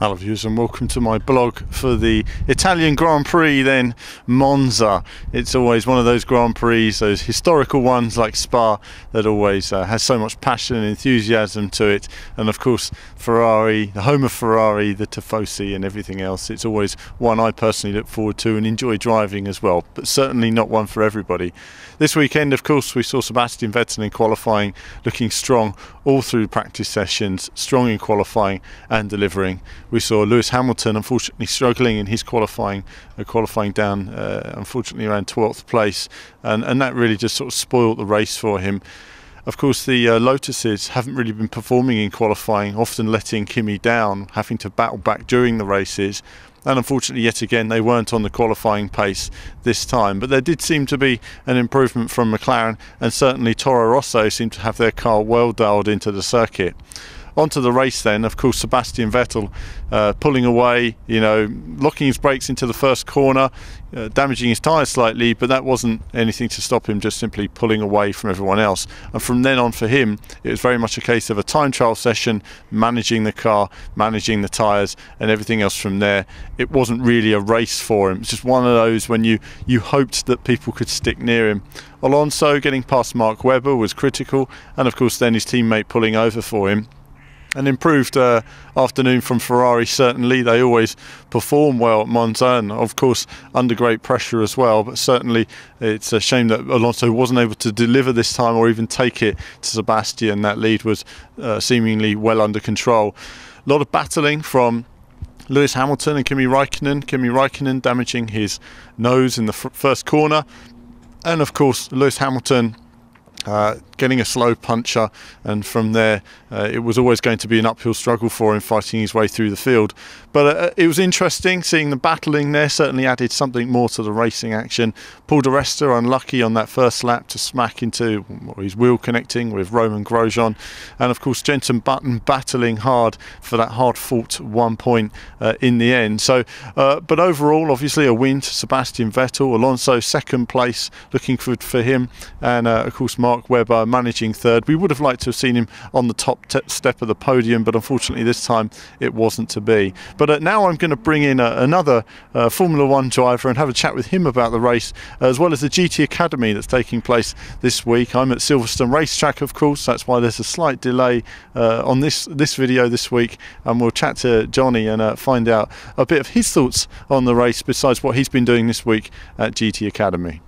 Hello viewers and welcome to my blog for the Italian Grand Prix then, Monza. It's always one of those Grand Prix, those historical ones like Spa, that always has so much passion and enthusiasm to it. And of course Ferrari, the home of Ferrari, the Tifosi and everything else. It's always one I personally look forward to and enjoy driving as well, but certainly not one for everybody. This weekend of course we saw Sebastian Vettel in qualifying looking strong all through practice sessions, strong in qualifying and delivering. We saw Lewis Hamilton unfortunately struggling in his qualifying down unfortunately around 12th place, and that really just sort of spoiled the race for him. Of course the Lotuses haven't really been performing in qualifying, often letting Kimi down, having to battle back during the races. And unfortunately yet again they weren't on the qualifying pace this time, but there did seem to be an improvement from McLaren, and certainly Toro Rosso seemed to have their car well dialed into the circuit. Onto the race then, of course Sebastian Vettel pulling away, locking his brakes into the first corner, damaging his tyres slightly, but that wasn't anything to stop him just simply pulling away from everyone else. And from then on for him, it was very much a case of a time trial session, managing the car, managing the tyres and everything else from there. It wasn't really a race for him. It's just one of those when you hoped that people could stick near him. Alonso getting past Mark Webber was critical, and of course then his teammate pulling over for him. An improved afternoon from Ferrari, certainly. They always perform well at Monza, and of course under great pressure as well, but certainly it's a shame that Alonso wasn't able to deliver this time or even take it to Sebastian. That lead was seemingly well under control. A lot of battling from Lewis Hamilton and Kimi Raikkonen damaging his nose in the first corner, and of course Lewis Hamilton getting a slow puncher, and from there it was always going to be an uphill struggle for him fighting his way through the field. But it was interesting seeing the battling there, certainly added something more to the racing action. Paul di Resta unlucky on that first lap to smack into his wheel connecting with Romain Grosjean, and of course Jenson Button battling hard for that hard fought 1 point in the end. So but overall obviously a win to Sebastian Vettel. Alonso second place, looking good for him, and of course Mark Webber managing third. We would have liked to have seen him on the top step of the podium, but unfortunately this time it wasn't to be. But now I'm going to bring in another Formula One driver and have a chat with him about the race, as well as the GT Academy that's taking place this week. I'm at Silverstone Racetrack, of course, that's why there's a slight delay on this video this week, and we'll chat to Johnny and find out a bit of his thoughts on the race besides what he's been doing this week at GT Academy.